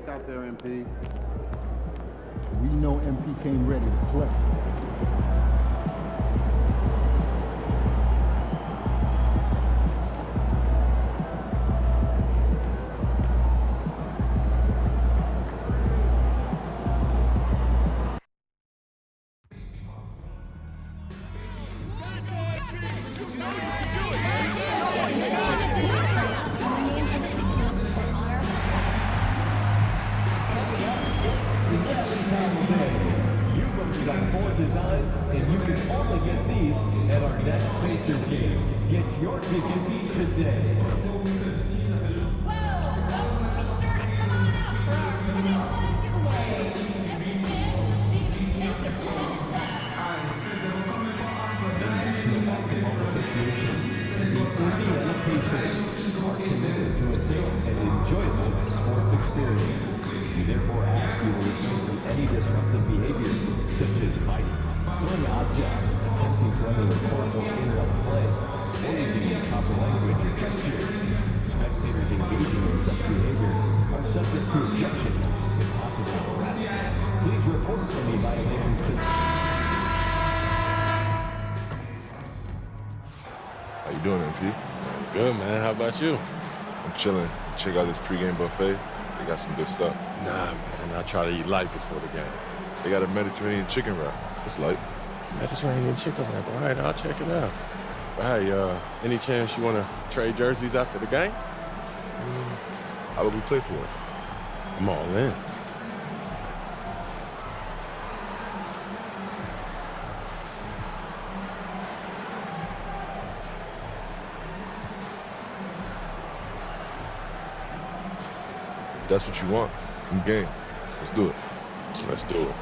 luck out there, MP. We know MP came ready to play. You've got 4 designs, and you can only get these at our next HAJI's's game. Get your tickets today. Committed to a safe and enjoyable sports experience. We therefore ask you to refrain from any disruptive behavior, such as fighting, throwing objects, attempting to enter the court or interrupt play, or using improper language or gestures. Spectators engaging in such behavior are subject to ejection and possible arrest. Please report any violations to... How you doing, MP? Good, man. How about you? I'm chilling. Check out this pregame buffet. They got some good stuff. Nah, man. I try to eat light before the game. They got a Mediterranean chicken wrap. It's light. Mediterranean chicken wrap. All right, I'll check it out. But hey, any chance you want to trade jerseys after the game? How would we play for it? I'm all in. That's what you want. I'm game. Let's do it. Let's do it.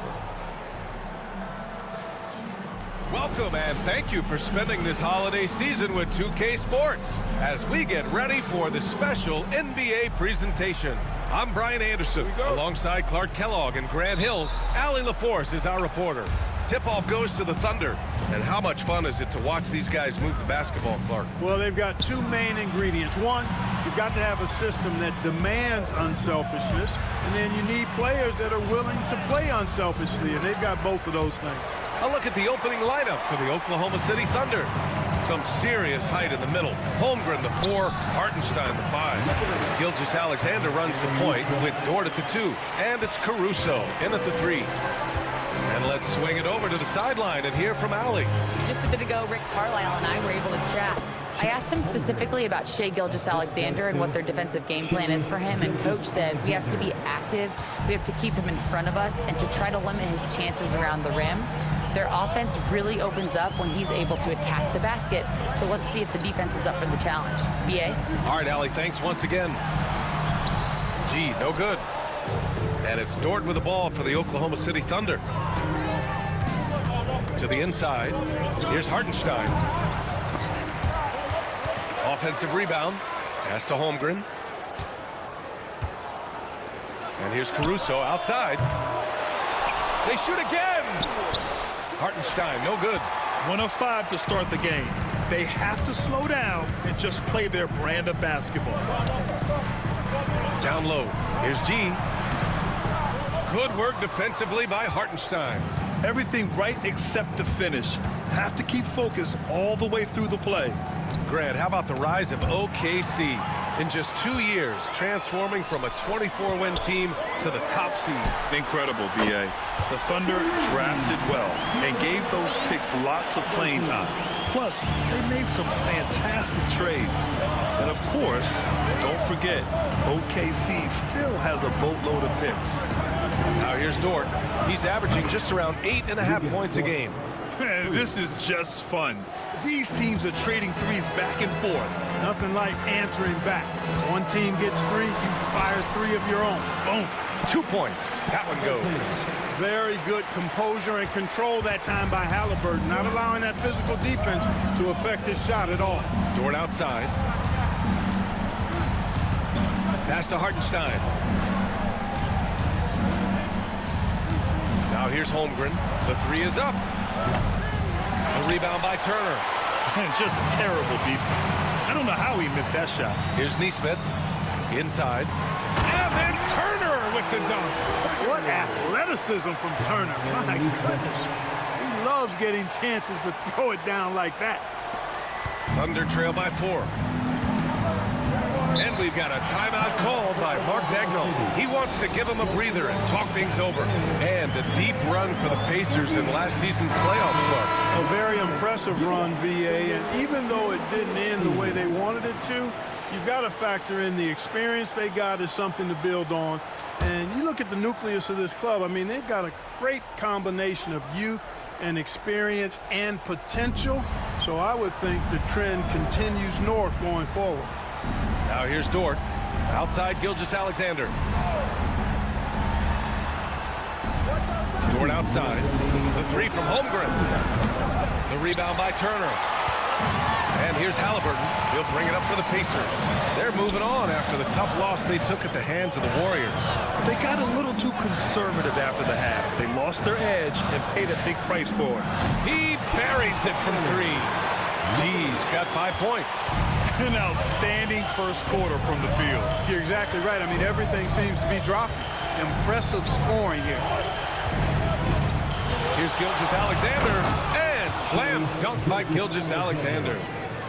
Welcome and thank you for spending this holiday season with 2K Sports as we get ready for the special NBA presentation. I'm Brian Anderson, alongside Clark Kellogg and Grant Hill. Allie LaForce is our reporter. Tip-off goes to the Thunder. And how much fun is it to watch these guys move the basketball, Clark? Well, they've got 2 main ingredients. One, you've got to have a system that demands unselfishness, and then you need players that are willing to play unselfishly, and they've got both of those things. A look at the opening lineup for the Oklahoma City Thunder. Some serious height in the middle. Holmgren, the 4, Hartenstein, the 5. Gilgeous-Alexander runs the point with Dort at the 2, and it's Caruso in at the 3. And let's swing it over to the sideline and hear from Allie. Just a bit ago, Rick Carlisle and I were able to chat. I asked him specifically about Shai Gilgeous-Alexander and what their defensive game plan is for him, and Coach said we have to be active, we have to keep him in front of us, and to try to limit his chances around the rim. Their offense really opens up when he's able to attack the basket, so let's see if the defense is up for the challenge. B.A.? All right, Allie, thanks once again. G, no good. And it's Dort with the ball for the Oklahoma City Thunder. To the inside. Here's Hartenstein. Offensive rebound. Pass to Holmgren. And here's Caruso outside. They shoot again. Hartenstein, no good. 1 of 5 to start the game. They have to slow down and just play their brand of basketball. Down low. Here's G. Good work defensively by Hartenstein. Everything right except the finish. Have to keep focused all the way through the play. Grant, how about the rise of OKC? In just 2 years, transforming from a 24-win team to the top seed. Incredible, B.A. The Thunder drafted well and gave those picks lots of playing time. Plus, they made some fantastic trades. And of course, don't forget, OKC still has a boatload of picks. Now here's Dort. He's averaging just around 8.5 points a game. This is just fun. These teams are trading threes back and forth. Nothing like answering back. One team gets 3, you fire 3 of your own. Boom. 2 points. That one goes. Very good composure and control that time by Halliburton, not allowing that physical defense to affect his shot at all. Dort outside. Pass to Hartenstein. Now here's Holmgren. The 3 is up. A rebound by Turner. Just terrible defense. I don't know how he missed that shot. Here's Nesmith. Inside. And then Turner with like the dunk. What athleticism from Turner. My goodness. He loves getting chances to throw it down like that. Thunder trail by 4. And we've got a timeout called by Mark Dagnall. He wants to give them a breather and talk things over. And a deep run for the Pacers in last season's playoff start. A very impressive run, BA, and even though it didn't end the way they wanted it to, you've got to factor in the experience they got is something to build on. And you look at the nucleus of this club, I mean, they've got a great combination of youth and experience and potential. So I would think the trend continues north going forward. Now here's Dort. Outside Gilgeous-Alexander. Dort outside. The three from Holmgren. The rebound by Turner. And here's Halliburton. He'll bring it up for the Pacers. They're moving on after the tough loss they took at the hands of the Warriors. They got a little too conservative after the half. They lost their edge and paid a big price for it. He buries it from 3. G's got 5 points. An outstanding first quarter from the field. You're exactly right. I mean, everything seems to be dropping. Impressive scoring here. Here's Gilgeous-Alexander, and slam dunk by Gilgeous-Alexander.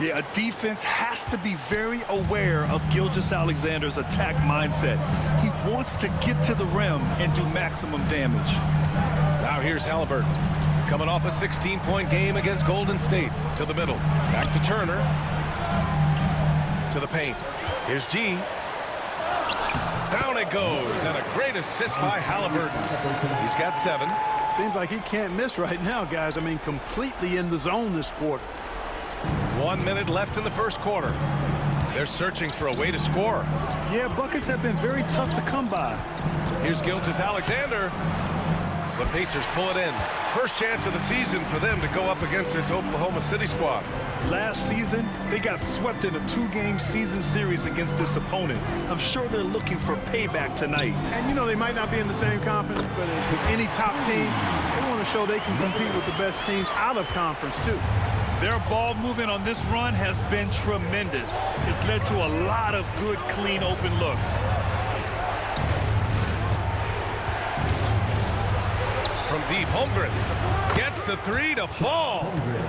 Yeah, a defense has to be very aware of Gilgeous-Alexander's attack mindset. He wants to get to the rim and do maximum damage. Now here's Halliburton. Coming off a 16-point game against Golden State. To the middle. Back to Turner. To the paint. Here's G. Down it goes. And a great assist by Halliburton. He's got 7. Seems like he can't miss right now, guys. I mean, completely in the zone this quarter. 1 minute left in the first quarter. They're searching for a way to score. Yeah, buckets have been very tough to come by. Here's Gilgeous-Alexander. The Pacers pull it in. First chance of the season for them to go up against this Oklahoma City squad. Last season, they got swept in a 2-game season series against this opponent. I'm sure they're looking for payback tonight. And, you know, they might not be in the same conference, but with any top team, they want to show they can compete with the best teams out of conference, too. Their ball movement on this run has been tremendous. It's led to a lot of good, clean, open looks. From deep, Holmgren gets the 3 to fall.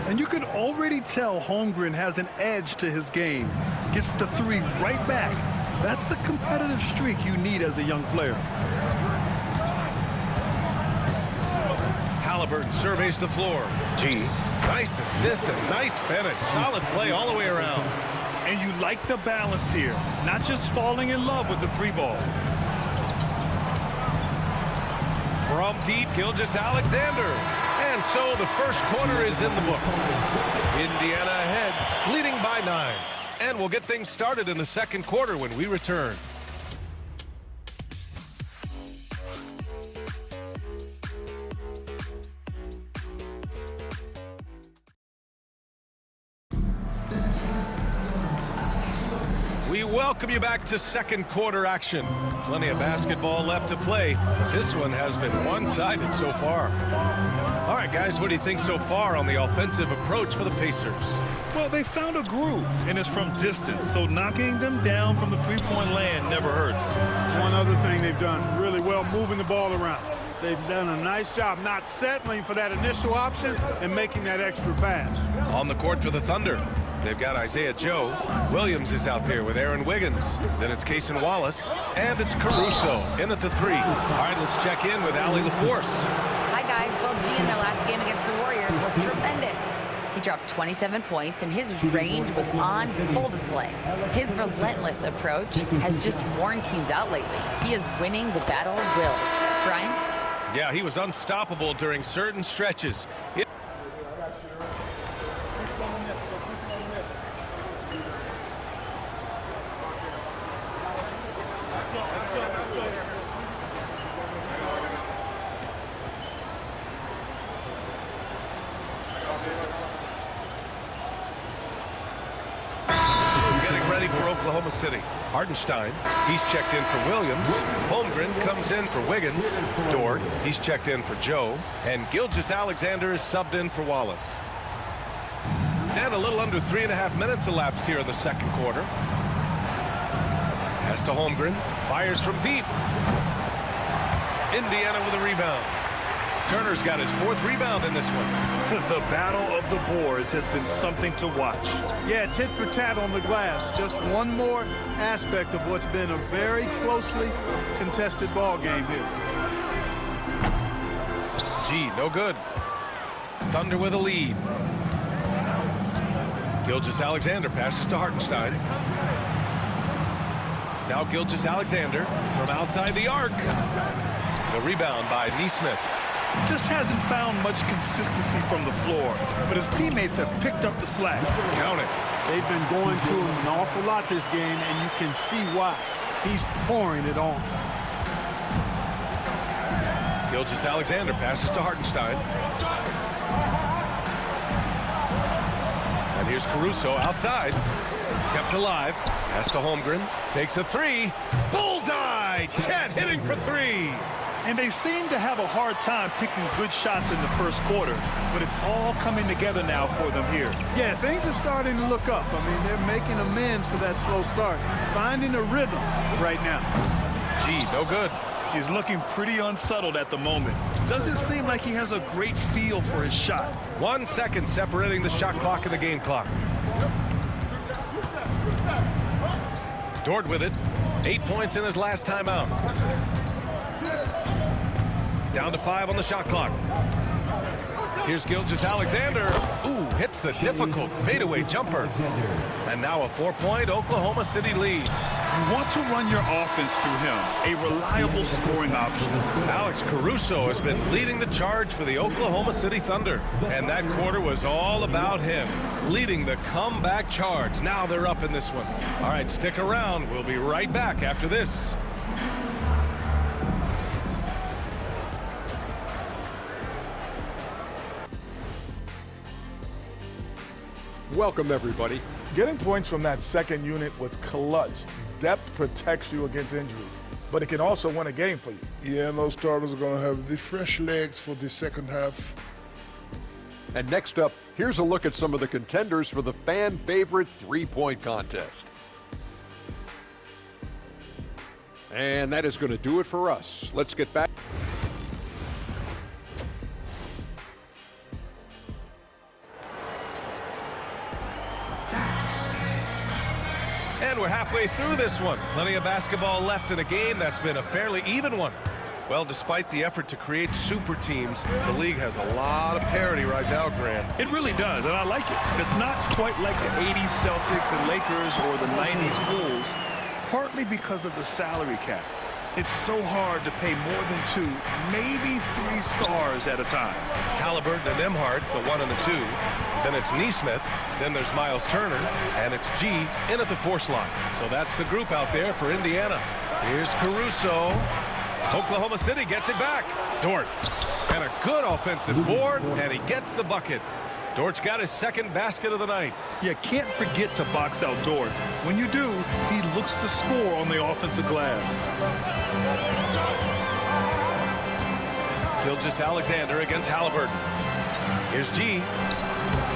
And you can already tell Holmgren has an edge to his game. Gets the 3 right back. That's the competitive streak you need as a young player. Halliburton surveys the floor. G, nice assist and nice finish. Solid play all the way around. And you like the balance here. Not just falling in love with the 3-ball. From deep, Gilgeous-Alexander. And so the first quarter is in the books. Indiana ahead, leading by 9. And we'll get things started in the second quarter when we return. We welcome you back to second quarter action. Plenty of basketball left to play, but this one has been one-sided so far. All right, guys, what do you think so far on the offensive approach for the Pacers? Well, they found a groove, and it's from distance, so knocking them down from the three-point land never hurts. One other thing they've done really well, moving the ball around. They've done a nice job not settling for that initial option and making that extra pass. On the court for the Thunder, they've got Isaiah Joe. Williams is out there with Aaron Wiggins. Then it's Cason Wallace, and it's Caruso in at the 3. All right, let's check in with Allie LaForce. Hi, guys. Well, G in their last game against the Warriors was tremendous. He dropped 27 points, and his range was on full display. His relentless approach has just worn teams out lately. He is winning the battle of wills. Brian? Yeah, he was unstoppable during certain stretches. For Oklahoma City. Hartenstein, he's checked in for Williams. Holmgren comes in for Wiggins. Dort, he's checked in for Joe. And Gilgeous-Alexander is subbed in for Wallace. And a little under 3.5 minutes elapsed here in the second quarter. Pass to Holmgren, fires from deep. Indiana with a rebound. Turner's got his 4th rebound in this one. The battle of the boards has been something to watch. Yeah, tit for tat on the glass. Just one more aspect of what's been a very closely contested ball game here. G, no good. Thunder with a lead. Gilgeous-Alexander passes to Hartenstein. Now Gilgeous-Alexander from outside the arc. The rebound by Neesmith. Just hasn't found much consistency from the floor, but his teammates have picked up the slack. Count it. They've been going to him an awful lot this game, and you can see why. He's pouring it on. Gilgeous-Alexander passes to Hartenstein. And here's Caruso outside. Kept alive. Pass to Holmgren. Takes a 3. Bullseye! Chet hitting for 3. And they seem to have a hard time picking good shots in the first quarter, but it's all coming together now for them here. Yeah, things are starting to look up. I mean, they're making amends for that slow start. Finding a rhythm right now. G, no good. He's looking pretty unsettled at the moment. Doesn't seem like he has a great feel for his shot. 1 second separating the shot clock and the game clock. Dort with it. 8 points in his last timeout. Down to 5 on the shot clock. Here's Gilgeous-Alexander. Ooh, hits the difficult fadeaway jumper. And now a 4-point Oklahoma City lead. You want to run your offense through him, a reliable scoring option. Alex Caruso has been leading the charge for the Oklahoma City Thunder. And that quarter was all about him, leading the comeback charge. Now they're up in this one. All right, stick around. We'll be right back after this. Welcome, everybody. Getting points from that second unit was clutch. Depth protects you against injury, but it can also win a game for you. Yeah, and those starters are going to have the fresh legs for the second half. And next up, here's a look at some of the contenders for the fan favorite three-point contest. And that is going to do it for us. Let's get back. And we're halfway through this one. Plenty of basketball left in a game that's been a fairly even one. Well, despite the effort to create super teams, the league has a lot of parity right now, Grant. It really does, and I like it. It's not quite like the 80s Celtics and Lakers or the 90s Bulls, partly because of the salary cap. It's so hard to pay more than 2, maybe 3 stars at a time. Halliburton and Emhart, the 1 and the 2. Then it's Neesmith. Then there's Miles Turner. And it's G in at the 4 slot. So that's the group out there for Indiana. Here's Caruso. Oklahoma City gets it back. Dort. And a good offensive board. And he gets the bucket. Dort's got his second basket of the night. You can't forget to box out Dort. When you do, he looks to score on the offensive glass. Gilgeous-Alexander against Halliburton. Here's G.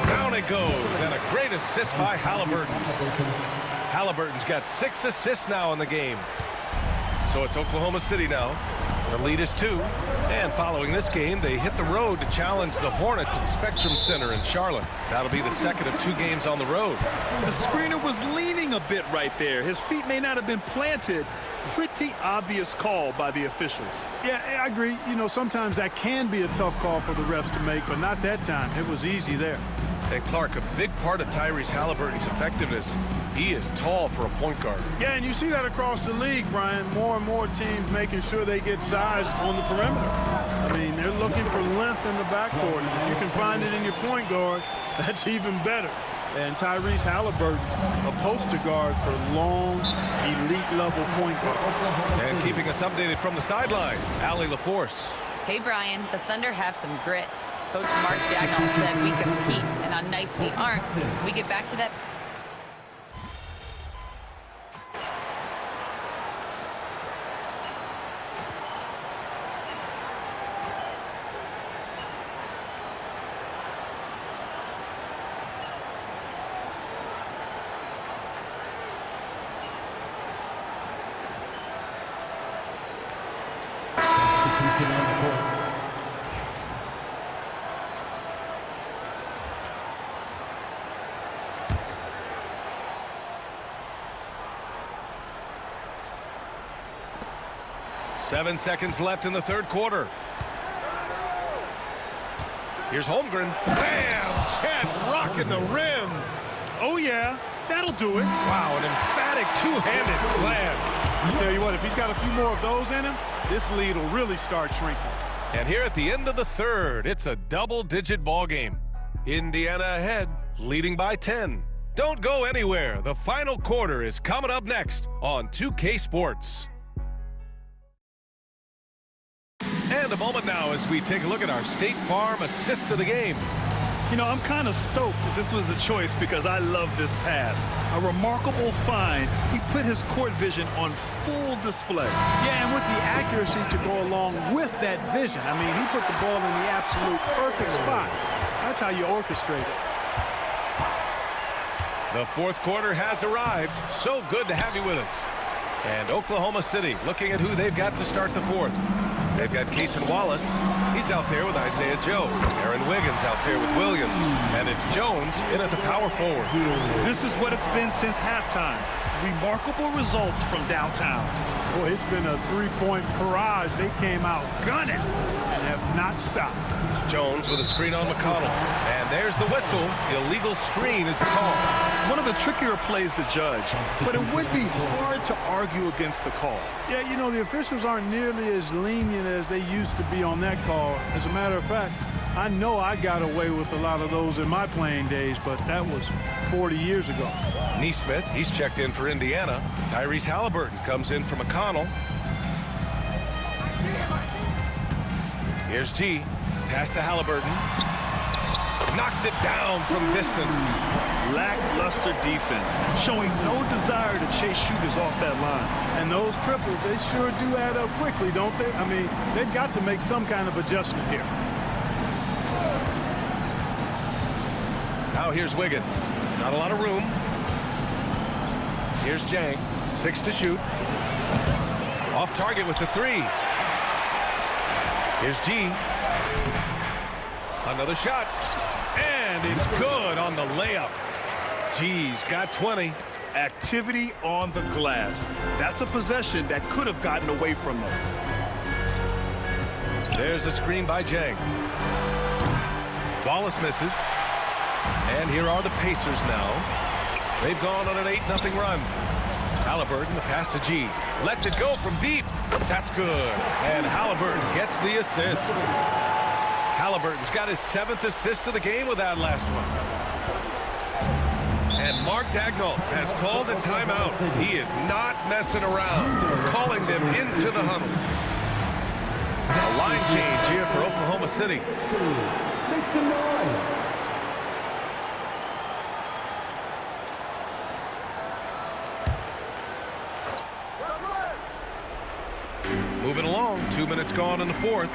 Down it goes, and a great assist by Halliburton. Halliburton's got 6 assists now in the game. So it's Oklahoma City now. The lead is 2. And following this game, they hit the road to challenge the Hornets at Spectrum Center in Charlotte. That'll be the second of 2 games on the road. The screener was leaning a bit right there. His feet may not have been planted. Pretty obvious call by the officials. Yeah, I agree. You know, sometimes that can be a tough call for the refs to make, but not that time. It was easy there. And Clark, a big part of Tyrese Halliburton's effectiveness, he is tall for a point guard. Yeah, and you see that across the league, Brian. More and more teams making sure they get size on the perimeter. I mean, they're looking for length in the backcourt. And if you can find it in your point guard, that's even better. And Tyrese Halliburton, a poster guard for long, elite-level point guard. And keeping us updated from the sideline, Allie LaForce. Hey, Brian, the Thunder have some grit. Coach Mark Dagnall said we compete, and on nights we aren't, we get back to that. 7 seconds left in the third quarter. Here's Holmgren. Bam! Chad rocking the rim. Oh, yeah. That'll do it. Wow, an emphatic two-handed slam. I tell you what, if he's got a few more of those in him, this lead will really start shrinking. And here at the end of the third, it's a double-digit ball game. Indiana ahead, leading by 10. Don't go anywhere. The final quarter is coming up next on 2K Sports. And a moment now as we take a look at our State Farm assist of the game. You know, I'm kind of stoked that this was a choice because I love this pass. A remarkable find. He put his court vision on full display. Yeah, and with the accuracy to go along with that vision. I mean, he put the ball in the absolute perfect spot. That's how you orchestrate it. The fourth quarter has arrived. So good to have you with us. And Oklahoma City looking at who they've got to start the fourth. They've got Cason Wallace. He's out there with Isaiah Joe. Aaron Wiggins out there with Williams. And it's Jones in at the power forward. This is what it's been since halftime. Remarkable results from downtown. Boy, it's been a three-point barrage. They came out gunning and have not stopped. Jones with a screen on McConnell. And there's the whistle. Illegal screen is the call. One of the trickier plays to judge, but it would be hard to argue against the call. Yeah, you know, the officials aren't nearly as lenient as they used to be on that call. As a matter of fact, I know I got away with a lot of those in my playing days, but that was 40 years ago. Neesmith, he's checked in for Indiana. Tyrese Halliburton comes in for McConnell. Here's G. Pass to Halliburton. Knocks it down from distance. Lackluster defense, showing no desire to chase shooters off that line. And those triples, they sure do add up quickly, don't they? I mean, they've got to make some kind of adjustment here. Now here's Wiggins. Not a lot of room. Here's Jang. 6 to shoot. Off target with the 3. Here's G. Another shot. And it's good on the layup. G's got 20. Activity on the glass. That's a possession that could have gotten away from them. There's a screen by Jang. Wallace misses. And here are the Pacers now. They've gone on an 8-0 run. Halliburton, the pass to G. Lets it go from deep. That's good. And Halliburton gets the assist. Halliburton's got his 7th assist of the game with that last one. And Mark Dagnall has called a timeout. He is not messing around, calling them into the huddle. A line change here for Oklahoma City. Make some noise. Moving along, 2 minutes gone in the fourth.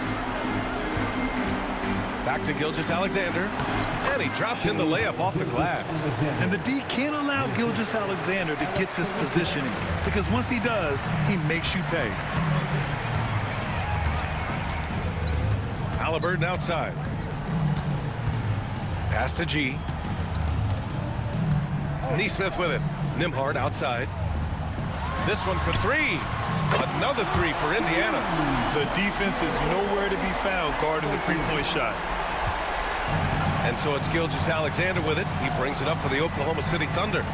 Back to Gilgeous-Alexander, and he drops in the layup off the glass. And the D can't allow Gilgeous-Alexander to get this positioning, because once he does, he makes you pay. Halliburton outside. Pass to G. Neesmith with it. Nembhard outside. This one for 3. Another 3 for Indiana. The defense is nowhere to be found guarding the three-point shot. And so it's Gilgeous-Alexander with it. He brings it up for the Oklahoma City Thunder.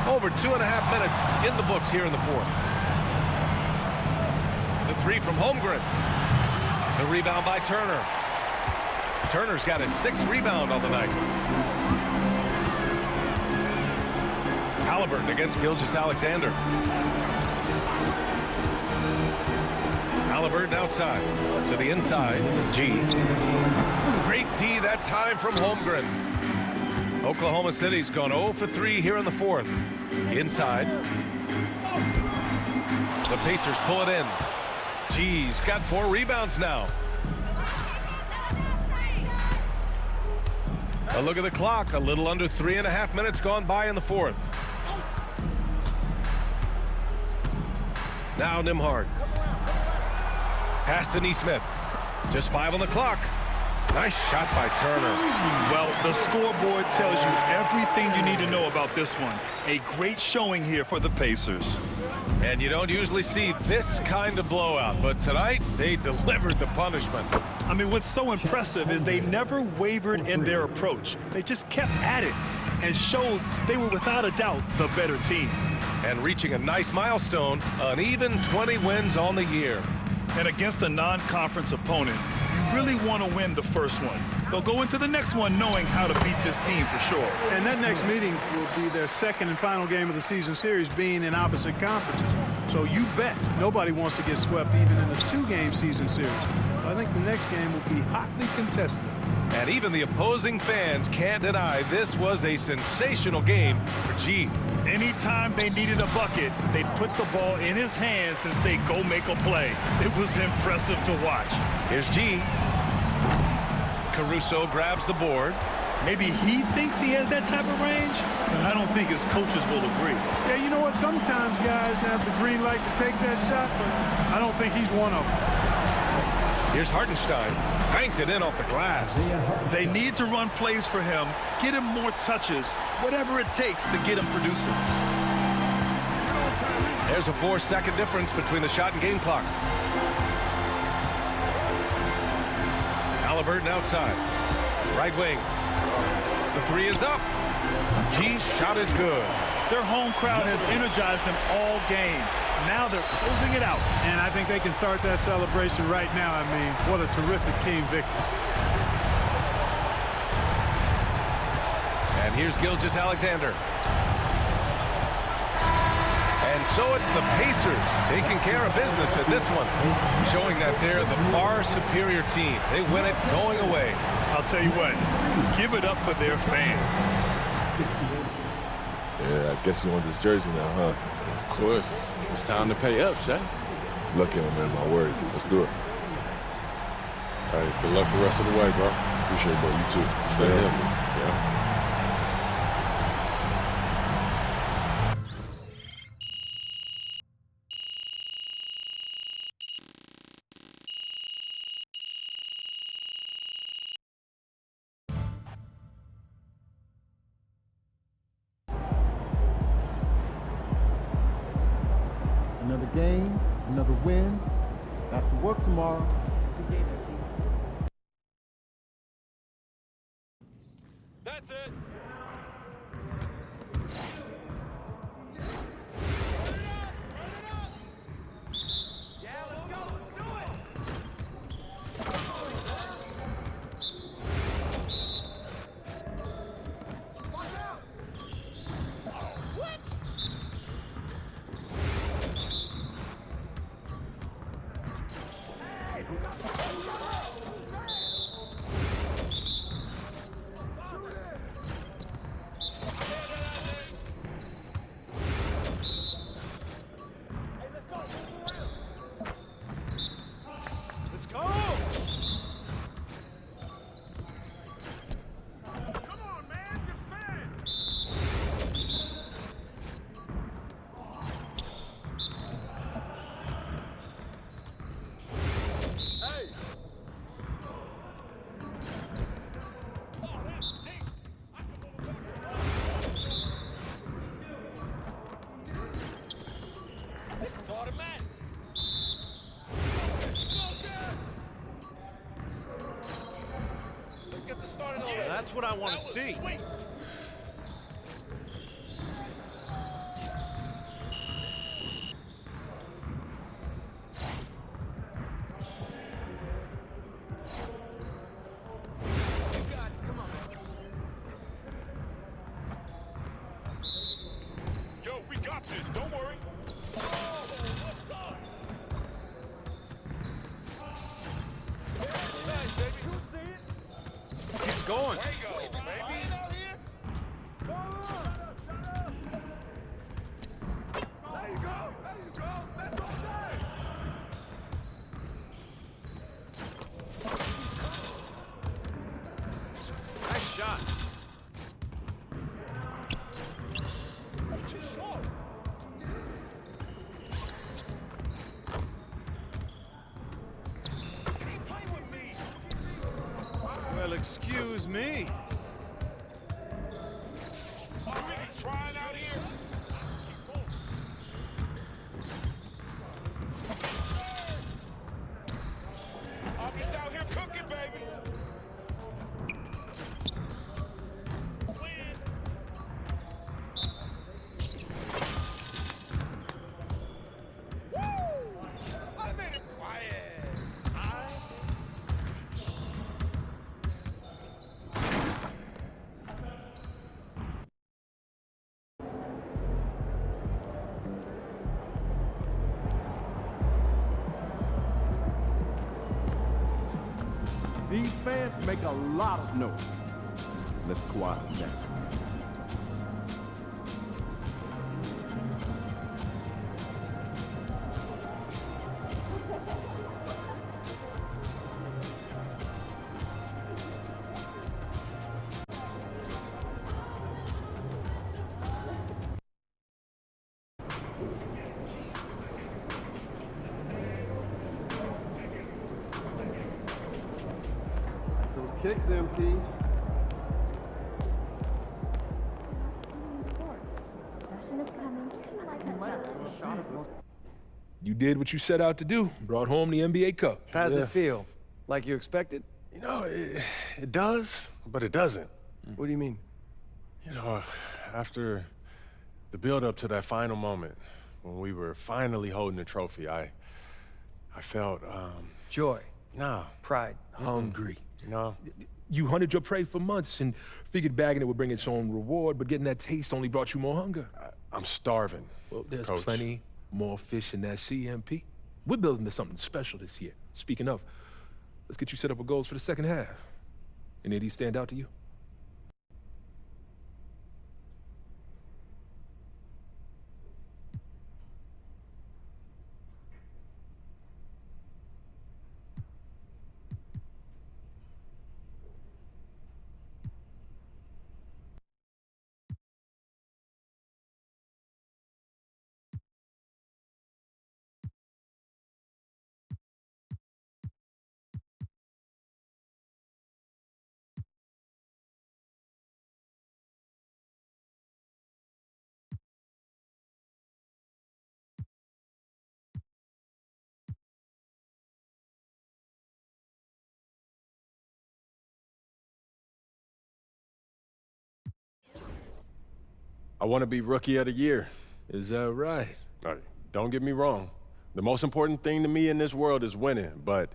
Over 2.5 minutes in the books here in the fourth. The 3 from Holmgren. The rebound by Turner. Turner's got his 6th rebound on the night. Halliburton against Gilgeous-Alexander. Halliburton outside to the inside. G. Great D that time from Holmgren. Oklahoma City's gone 0 for 3 here in the fourth. Inside. The Pacers pull it in. G's got 4 rebounds now. A look at the clock. A little under 3.5 minutes gone by in the fourth. Now Nembhard. Pass to Neesmith. Just 5 on the clock. Nice shot by Turner. Well, the scoreboard tells you everything you need to know about this one. A great showing here for the Pacers. And you don't usually see this kind of blowout, but tonight they delivered the punishment. I mean, what's so impressive is they never wavered in their approach. They just kept at it and showed they were without a doubt the better team. And reaching a nice milestone, an even 20 wins on the year. And against a non-conference opponent, you really want to win the first one. They'll go into the next one knowing how to beat this team for sure. And that next meeting will be their second and final game of the season series, being in opposite conferences. So you bet nobody wants to get swept even in a 2-game season series. So I think the next game will be hotly contested. And even the opposing fans can't deny this was a sensational game for G. Anytime they needed a bucket, they'd put the ball in his hands and say, go make a play. It was impressive to watch. Here's G. Caruso grabs the board. Maybe he thinks he has that type of range, but I don't think his coaches will agree. Yeah, you know what? Sometimes guys have the green light to take that shot, but I don't think he's one of them. Here's Hartenstein. Banked it in off the glass. They need to run plays for him, get him more touches, whatever it takes to get him producing. There's a 4-second difference between the shot and game clock. Halliburton outside. Right wing. The 3 is up. G's shot is good. Their home crowd has energized them all game. Now they're closing it out. And I think they can start that celebration right now. I mean, what a terrific team victory. And here's Gilgeous-Alexander. And so it's the Pacers taking care of business in this one, showing that they're the far superior team. They win it going away. I'll tell you what, give it up for their fans. Yeah, I guess you want this jersey now, huh? Of course. It's time to pay up, Shay. Lucky I'm in my word. Let's do it. All right, good luck the rest of the way, bro. Appreciate it, bro. You too. Stay healthy. Yeah. Another game, another win. Back to work tomorrow. That's it. That's what I want to see. Yo, we got this. Don't worry. Keep going. Nice shot. Well, excuse me. These fans make a lot of noise. Let's quiet them down. Kicks, MP. You did what you set out to do. Brought home the NBA Cup. How's it feel? Like you expected? You know, it does, but it doesn't. What do you mean? You know, after the build-up to that final moment, when we were finally holding the trophy, I felt, Joy. Nah. Pride. Hungry. No. You hunted your prey for months and figured bagging it would bring its own reward, but getting that taste only brought you more hunger. I'm starving. Well, there's Coach. plenty more fish in that CMP. We're building to something special this year. Speaking of, let's get you set up with goals for the second half. Any of these stand out to you? I want to be Rookie of the Year. Is that right? Don't get me wrong. The most important thing to me in this world is winning, but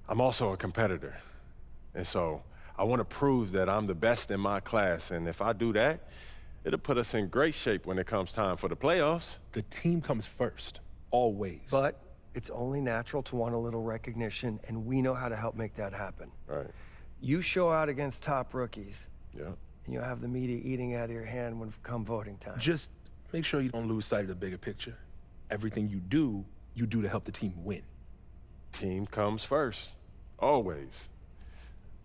I'm also a competitor. And so I want to prove that I'm the best in my class, and if I do that, it'll put us in great shape when it comes time for the playoffs. The team comes first, always. But it's only natural to want a little recognition, and we know how to help make that happen. Right. You show out against top rookies. Yeah. And you'll have the media eating out of your hand when come voting time. Just make sure you don't lose sight of the bigger picture. Everything you do to help the team win. Team comes first, always.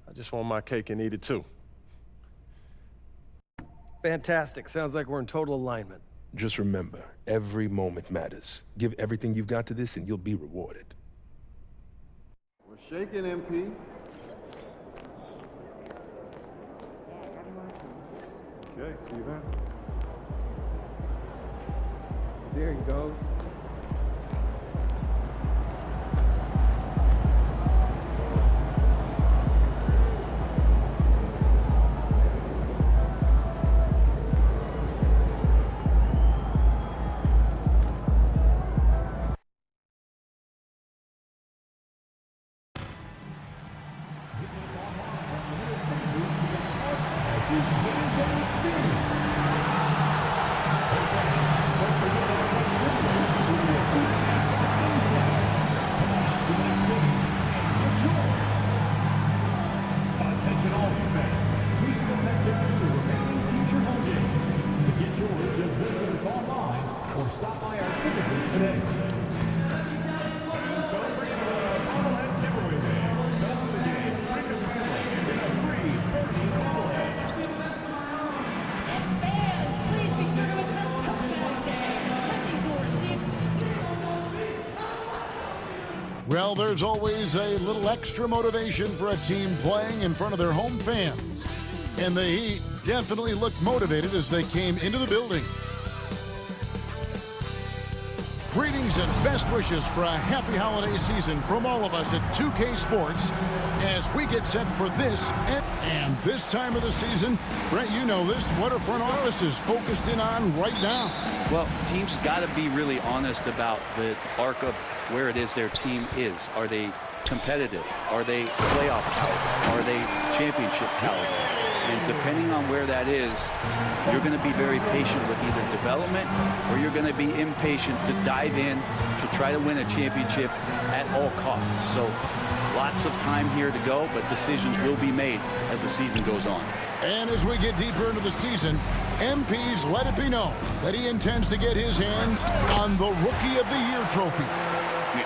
I just want my cake and eat it too. Fantastic. Sounds like we're in total alignment. Just remember, every moment matters. Give everything you've got to this and you'll be rewarded. We're shaking, MP. Okay, see that? There he goes. Well, there's always a little extra motivation for a team playing in front of their home fans. And the Heat definitely looked motivated as they came into the building. Greetings and best wishes for a happy holiday season from all of us at 2K Sports as we get set for this and this time of the season. Brent, you know this, what our front office is focused in on right now. Well, teams got to be really honest about the arc of where it is their team is. Are they competitive? Are they playoff caliber? Are they championship caliber? And depending on where that is, you're going to be very patient with either development or you're going to be impatient to dive in to try to win a championship at all costs. So Lots of time here to go, but decisions will be made as the season goes on. And as we get deeper into the season, MP's let it be known that he intends to get his hands on the Rookie of the Year trophy.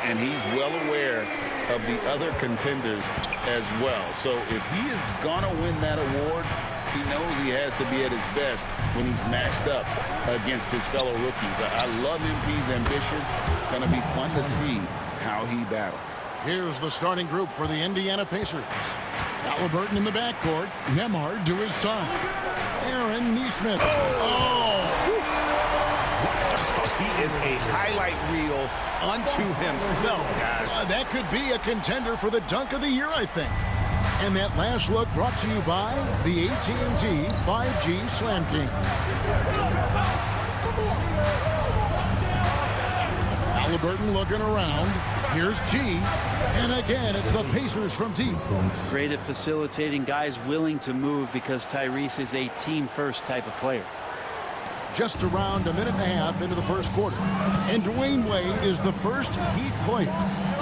And he's well aware of the other contenders as well. So if he is going to win that award, he knows he has to be at his best when he's matched up against his fellow rookies. I love MP's ambition. Going to be fun to see how he battles. Here's the starting group for the Indiana Pacers. Halliburton in the backcourt. Nembhard to his side. Aaron Nesmith. He is a highlight reel unto himself, guys. That could be a contender for the dunk of the year, I think. And that last look brought to you by the AT&T 5G Slam King. Halliburton looking around. Here's G. And again, it's the Pacers from deep. Great at facilitating, guys willing to move because Tyrese is a team-first type of player. Just around a minute and a half into the first quarter. And Dwayne Wade is the first Heat player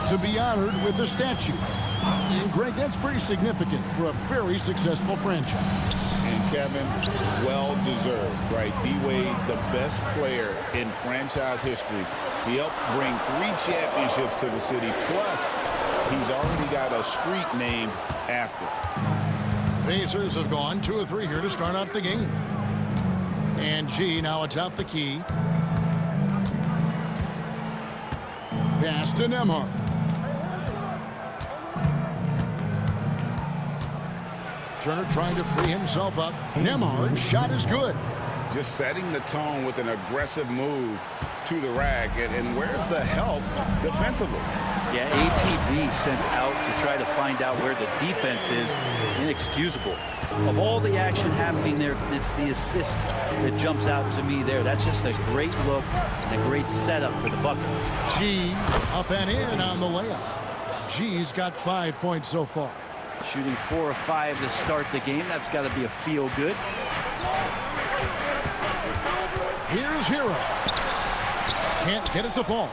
to be honored with the statue. And Greg, that's pretty significant for a very successful franchise. And Kevin, well deserved, right? D-Wade, the best player in franchise history. He helped bring 3 championships to the city. Plus, he's already got a street named after him. Pacers have gone 2 of 3 here to start out the game. And G now atop the key. Pass to Nembhard. Turner trying to free himself up. Nembhard's shot is good. Just setting the tone with an aggressive move to the rack. And where's the help defensively? Yeah, APB sent out to try to find out where the defense is. Inexcusable. Of all the action happening there, it's the assist that jumps out to me there. That's just a great look and a great setup for the bucket. G up and in on the layup. G's got 5 points so far. Shooting 4 of 5 to start the game. That's got to be a feel good. Here's Hero. Can't get it to fall.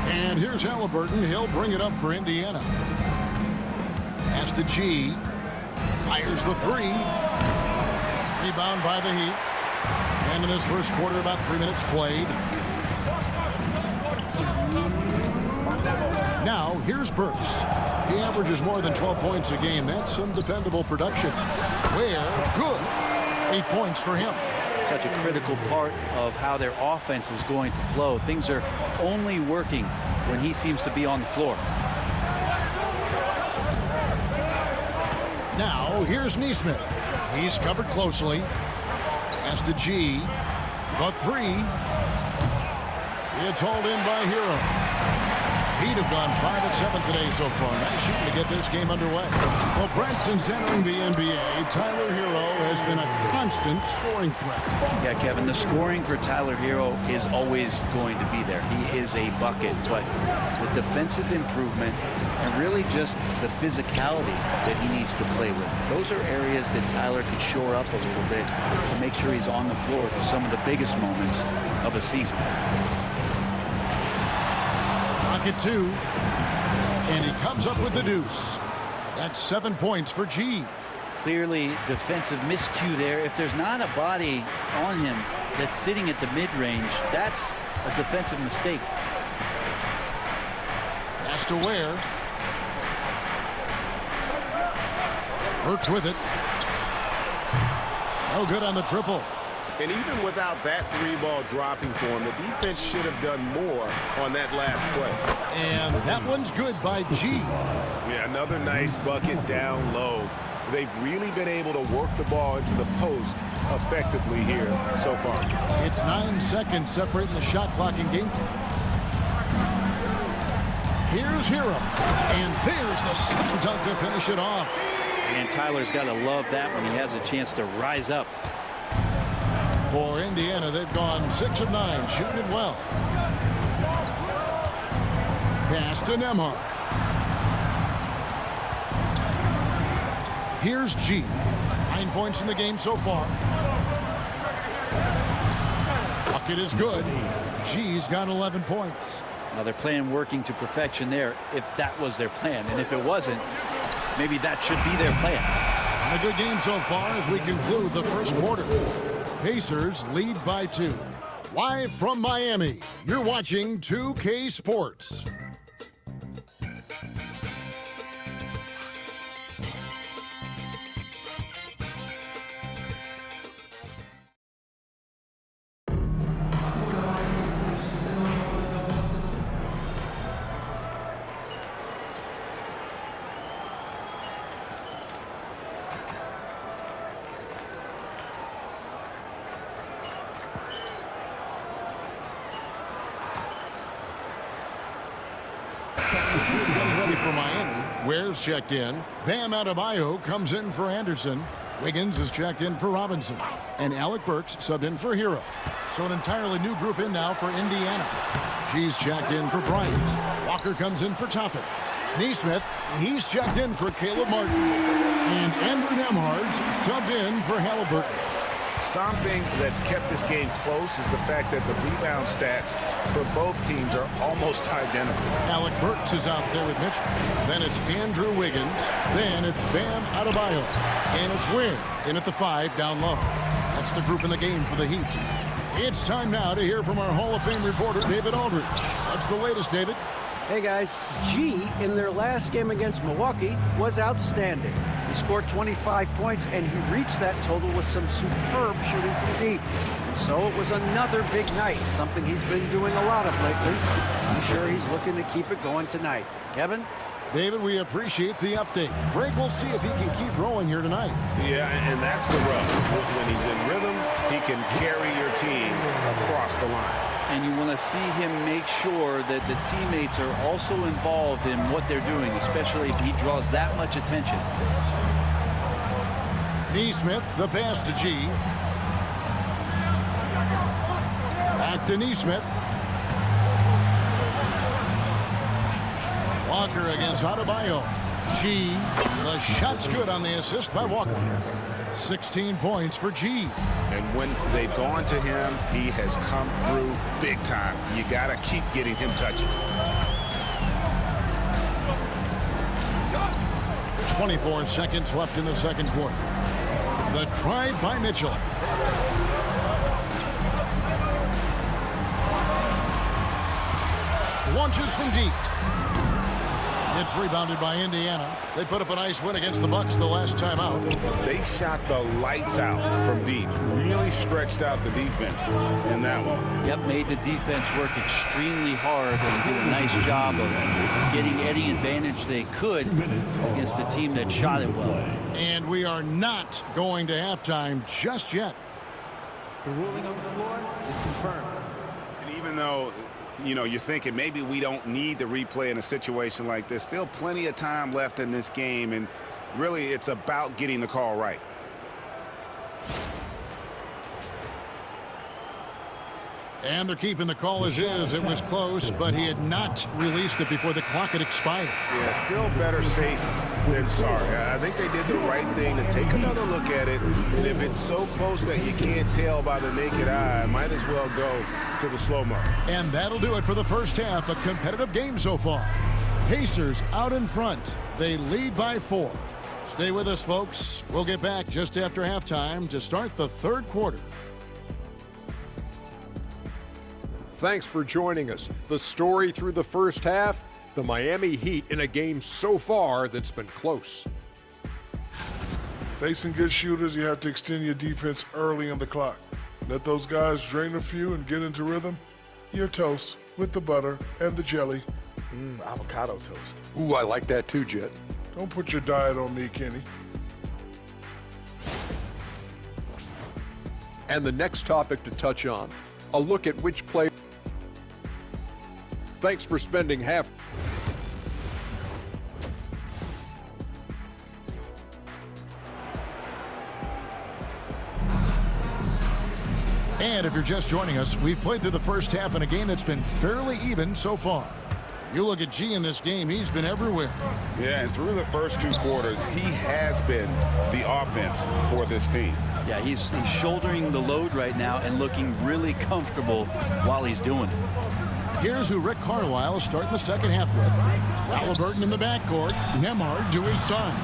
And here's Halliburton. He'll bring it up for Indiana. Pass to G. Fires the 3. Rebound by the Heat. And in this first quarter, about 3 minutes played. Now, here's Burks. He averages more than 12 points a game. That's some dependable production. Where? Good. 8 points for him. Such a critical part of how their offense is going to flow. Things are only working when he seems to be on the floor. Now, here's Nesmith. He's covered closely. Pass to G. The 3. It's hauled in by Hero. Heat have gone 5 of 7 today so far. Nice shooting to get this game underway. Well, Branson's entering the NBA. Tyler Hero has been a constant scoring threat. Yeah, Kevin, the scoring for Tyler Hero is always going to be there. He is a bucket, but the defensive improvement and really just the physicality that he needs to play with. Those are areas that Tyler could shore up a little bit to make sure he's on the floor for some of the biggest moments of a season. Pocket 2. And he comes up with the deuce. That's 7 points for G. Clearly defensive miscue there. If there's not a body on him that's sitting at the mid-range, that's a defensive mistake. Pass to Ware. Works with it. No good on the triple. And even without that 3-ball dropping for him, the defense should have done more on that last play. And that one's good by G. Yeah, another nice bucket down low. They've really been able to work the ball into the post effectively here so far. It's 9 seconds separating the shot clock and game clock. Here's Hero. And there's the second dunk to finish it off. And Tyler's got to love that when he has a chance to rise up. For Indiana, they've gone 6 of 9, shooting it well. Pass to Nembhard. Here's G. 9 points in the game so far. Bucket is good. G's got 11 points. Now they're playing working to perfection there if that was their plan. And if it wasn't, maybe that should be their plan. A good game so far as we conclude the first quarter. Pacers lead by 2. Live from Miami, you're watching 2K Sports. Ready for Miami. Ware's checked in. Bam Adebayo comes in for Anderson. Wiggins is checked in for Robinson. And Alec Burks subbed in for Hero. So an entirely new group in now for Indiana. G's checked in for Bryant. Walker comes in for Toppin. Neesmith, he's checked in for Caleb Martin. And Andrew Nemhard's subbed in for Halliburton. Something that's kept this game close is the fact that the rebound stats for both teams are almost identical. Alec Burks is out there with Mitchell. Then it's Andrew Wiggins. Then it's Bam Adebayo. And it's Wynn in at the 5 down low. That's the group in the game for the Heat. It's time now to hear from our Hall of Fame reporter, David Aldridge. What's the latest, David? Hey guys, G in their last game against Milwaukee was outstanding. He scored 25 points and he reached that total with some superb shooting from deep. And so it was another big night, something he's been doing a lot of lately. I'm sure he's looking to keep it going tonight. Kevin? David, we appreciate the update. Greg, we'll see if he can keep rolling here tonight. Yeah, and that's the rub. When he's in rhythm, he can carry your team across the line. And you want to see him make sure that the teammates are also involved in what they're doing, especially if he draws that much attention. Neesmith, the pass to G. Back to Neesmith. Walker against Adebayo. G, the shot's good on the assist by Walker. 16 points for G. And when they've gone to him, he has come through big time. You got to keep getting him touches. 24 seconds left in the second quarter. The drive by Mitchell. Launches from deep. It's rebounded by Indiana. They put up a nice win against the Bucks the last time out. They shot the lights out from deep. Really stretched out the defense in that one. Yep, made the defense work extremely hard and did a nice job of getting any advantage they could against a team that shot it well. And we are not going to halftime just yet. The ruling on the floor is confirmed. And even though, you know, you're thinking maybe we don't need the replay in a situation like this, still plenty of time left in this game, and really it's about getting the call right. And they're keeping the call as is. It was close, but he had not released it before the clock had expired. Yeah, still better safe than sorry. I think they did the right thing to take another look at it. And if it's so close that you can't tell by the naked eye, might as well go to the slow-mo. And that'll do it for the first half. A competitive game so far. Pacers out in front. They lead by 4. Stay with us, folks. We'll get back just after halftime to start the third quarter. Thanks for joining us. The story through the first half, the Miami Heat in a game so far that's been close. Facing good shooters, you have to extend your defense early on the clock. Let those guys drain a few and get into rhythm. Your toast with the butter and the jelly. Avocado toast. Ooh, I like that too, Jet. Don't put your diet on me, Kenny. And the next topic to touch on, a look at which play. Thanks for spending half. And if you're just joining us, we've played through the first half in a game that's been fairly even so far. You look at G in this game, he's been everywhere. Yeah, and through the first 2 quarters, he has been the offense for this team. Yeah, he's shouldering the load right now and looking really comfortable while he's doing it. Here's who Rick Carlisle is starting the second half with. Halliburton in the backcourt. Nembhard to his son.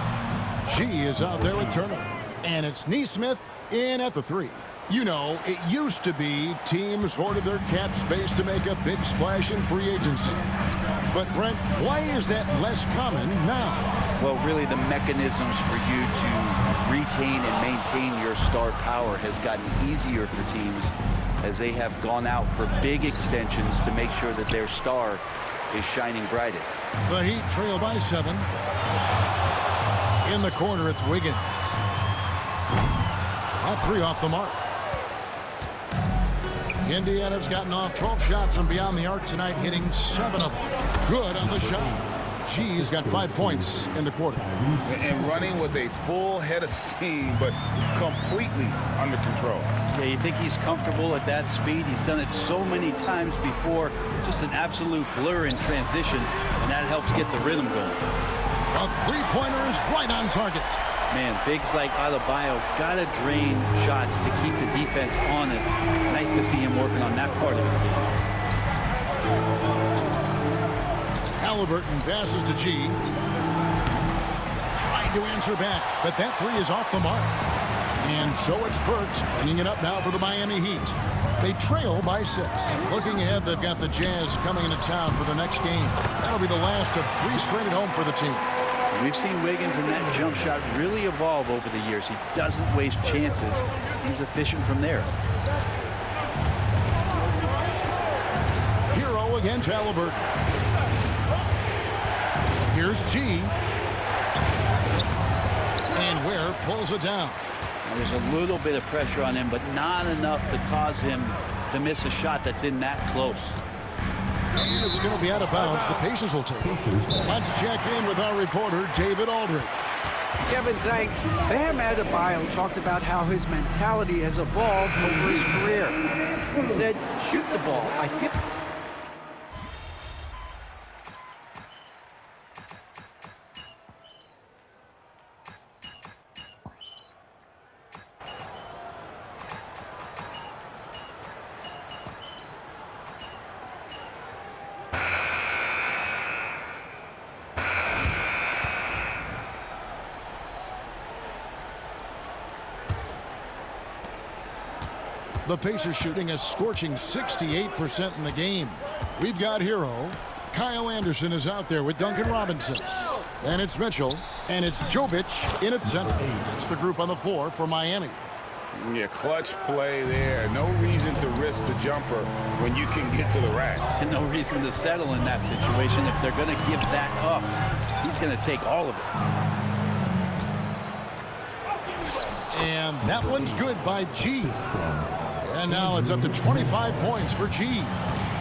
G is out there with Turner. And it's Neesmith in at the 3. You know, it used to be teams hoarded their cap space to make a big splash in free agency. But, Brent, why is that less common now? Well, really, the mechanisms for you to retain and maintain your star power has gotten easier for teams as they have gone out for big extensions to make sure that their star is shining brightest. The Heat trail by 7. In the corner, it's Wiggins. At 3 off the mark. Indiana's gotten off 12 shots from beyond the arc tonight, hitting 7 of them. Good on the shot. G's got 5 points in the quarter. And running with a full head of steam, but completely under control. Yeah, you think he's comfortable at that speed? He's done it so many times before. Just an absolute blur in transition, and that helps get the rhythm going. A three-pointer is right on target. Man, bigs like Adebayo gotta drain shots to keep the defense honest. Nice to see him working on that part of his game. Halliburton passes to G. Trying to answer back, but that 3 is off the mark. And so it's Burks bringing it up now for the Miami Heat. They trail by 6. Looking ahead, they've got the Jazz coming into town for the next game. That'll be the last of 3 straight at home for the team. We've seen Wiggins in that jump shot really evolve over the years. He doesn't waste chances. He's efficient from there. Hero against Halliburton. Here's G. And Ware pulls it down. Now, there's a little bit of pressure on him, but not enough to cause him to miss a shot that's in that close. And it's going to be out of bounds. The Pacers will take it. Let's check in with our reporter, David Aldridge. Kevin, thanks. Bam Adebayo talked about how his mentality has evolved over his career. He said, shoot the ball. I feel... The Pacers shooting a scorching 68% in the game. We've got Hero. Kyle Anderson is out there with Duncan Robinson. And it's Mitchell. And it's Jovic in at center. It's the group on the floor for Miami. Yeah, clutch play there. No reason to risk the jumper when you can get to the rack. And no reason to settle in that situation. If they're going to give that up, he's going to take all of it. And that one's good by G. And now it's up to 25 points for G.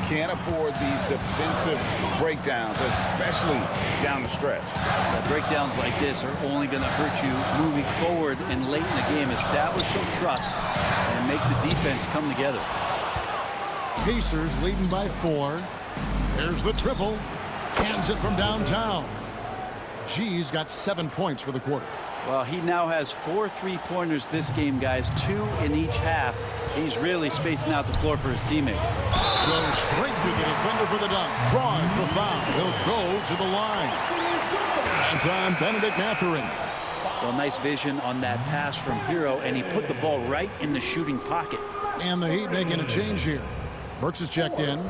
Can't afford these defensive breakdowns, especially down the stretch. Breakdowns like this are only going to hurt you moving forward and late in the game. Establish some trust and make the defense come together. Pacers leading by 4. There's the triple. Hands it from downtown. G's got 7 points for the quarter. Well, he now has 4 three-pointers this game, guys, 2 in each half. He's really spacing out the floor for his teammates. Goes straight to the defender for the dunk. Draws the foul. He'll go to the line. And on Benedict Mathurin. Well, nice vision on that pass from Hero, and he put the ball right in the shooting pocket. And the Heat making a change here. Burks is checked in.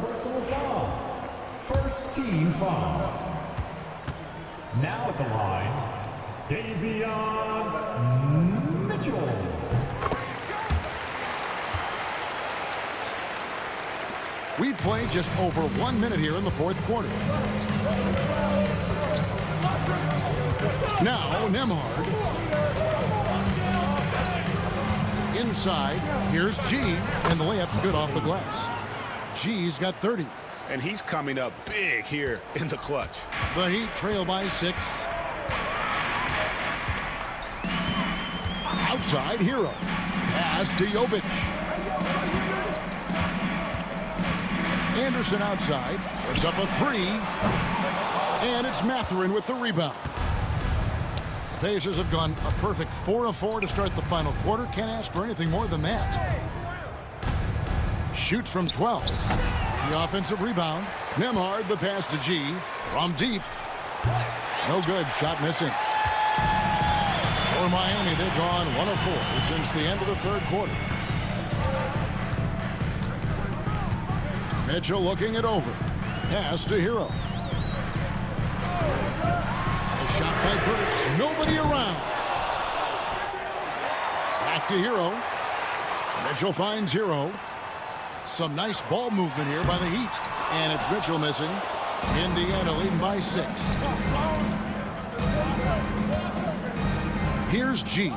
First team foul. Now at the line, Davion Mitchell. We played just over 1 minute here in the fourth quarter. Now Nembhard. Inside, here's G, and the layup's good off the glass. G's got 30. And he's coming up big here in the clutch. The Heat trail by 6. Outside, Hero. Pass to Jovic. Anderson outside. Puts up a 3. And it's Mathurin with the rebound. The Pacers have gone a perfect 4 of 4 to start the final quarter. Can't ask for anything more than that. Shoots from 12. The offensive rebound. Nembhard, the pass to G. From deep. No good. Shot missing. For Miami, they've gone 1 of 4 since the end of the third quarter. Mitchell looking it over. Pass to Hero. A shot by Burks. Nobody around. Back to Hero. Mitchell finds Hero. Some nice ball movement here by the Heat. And it's Mitchell missing. Indiana leading by 6. Here's G.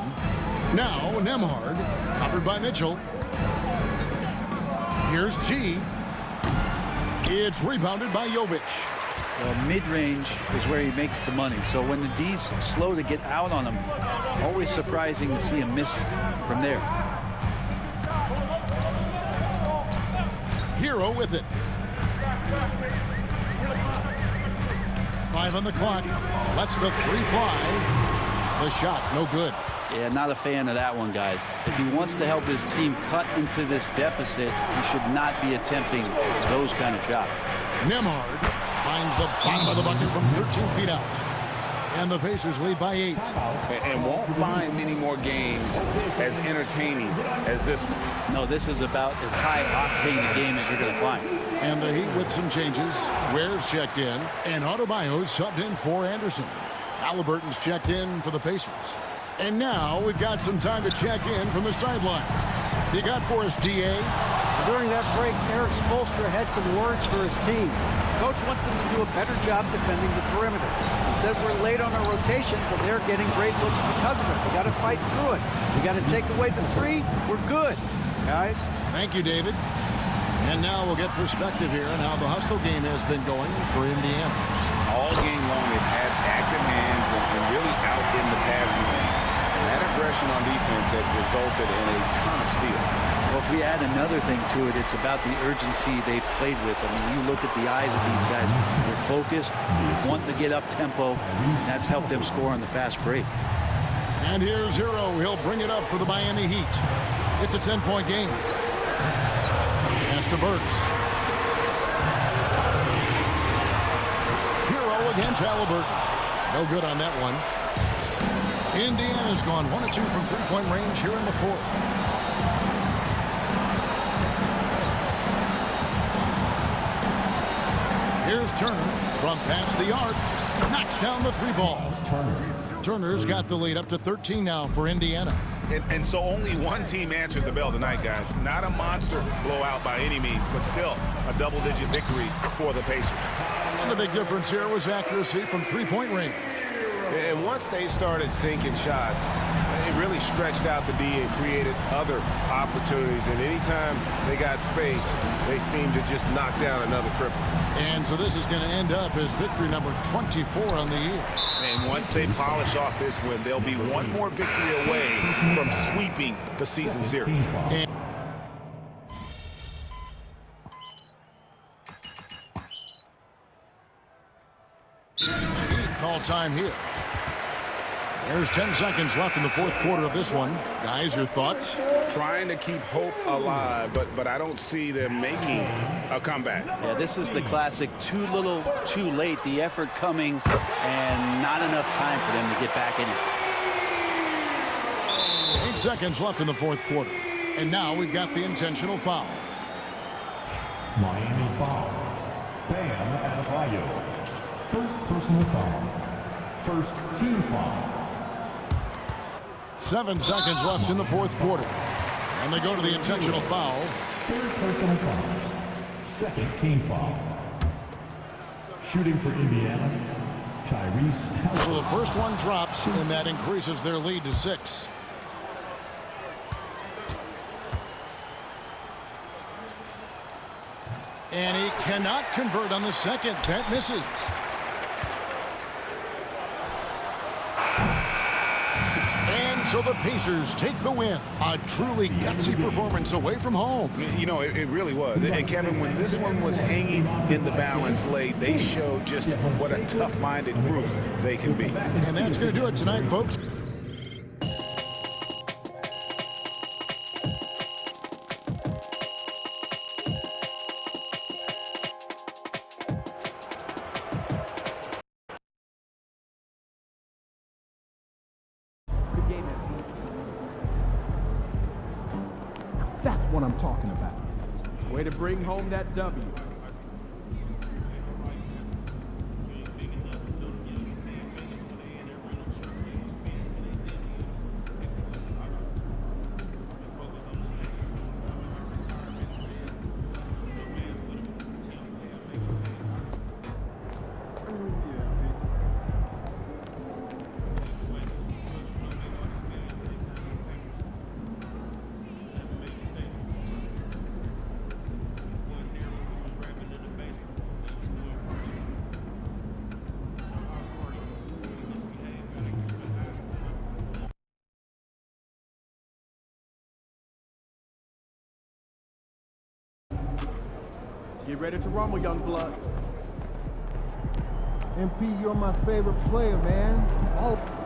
Now Nembhard. Covered by Mitchell. Here's G. It's rebounded by Jovic. Well, mid-range is where he makes the money. So when the D's slow to get out on him, always surprising to see him miss from there. Hero with it. 5 on the clock. Lets the 3 fly. The shot, no good. Yeah, not a fan of that one, guys. If he wants to help his team cut into this deficit, he should not be attempting those kind of shots. Nembhard finds the bottom of the bucket from 13 feet out. And the Pacers lead by 8. And won't find many more games as entertaining as this one. No, this is about as high-octane a game as you're going to find. And the Heat with some changes. Ware's checked in. And Adebayo's subbed in for Anderson. Halliburton's checked in for the Pacers. And now we've got some time to check in from the sidelines. You got for us, D.A.? During that break, Eric Spoelstra had some words for his team. Coach wants them to do a better job defending the perimeter. He said we're late on our rotations and they're getting great looks because of it. We got to fight through it. We got to take away the 3. We're good, guys. Thank you, David. And now we'll get perspective here on how the hustle game has been going for Indiana. All game long, they've had active hands and really out in the passing lanes. And that aggression on defense has resulted in a ton of steals. Well, if we add another thing to it, it's about the urgency they've played with. I mean, you look at the eyes of these guys. They're focused, wanting to get up tempo. That's helped them score on the fast break. And here's Hero. He'll bring it up for the Miami Heat. It's a 10-point game. Pass to Burks. Hero against Halliburton. No good on that one. Indiana's gone 1 of 2 from 3-point range here in the 4th. Here's Turner from past the arc. Knocks down the 3 ball. Turner's got the lead up to 13 now for Indiana. And so only one team answered the bell tonight, guys. Not a monster blowout by any means, but still a double-digit victory for the Pacers. And the big difference here was accuracy from 3-point range. And once they started sinking shots, it really stretched out the D and created other opportunities. And anytime they got space, they seemed to just knock down another triple. And so this is going to end up as victory number 24 on the year. And once they polish off this win, they'll be one more victory away from sweeping the season series. Call time here. There's 10 seconds left in the 4th quarter of this one. Guys, your thoughts? Trying to keep hope alive, but I don't see them making a comeback. Yeah, this is the classic too little, too late. The effort coming and not enough time for them to get back in it. 8 seconds left in the 4th quarter. And now we've got the intentional foul. Miami foul. Bam Adebayo. First personal foul. First team foul. 7 seconds left in the 4th quarter. And they go to the intentional foul. Third personal foul. Second team foul. Shooting for Indiana, Tyrese. So the first one drops, and that increases their lead to 6. And he cannot convert on the second. That misses. So the Pacers take the win. A truly gutsy performance away from home. You know, it really was. And Kevin, when this one was hanging in the balance late, they showed just what a tough-minded group they can be. And that's going to do it tonight, folks. to bring home that W. Get ready to rumble, young blood. MP, you're my favorite player, man. Oh.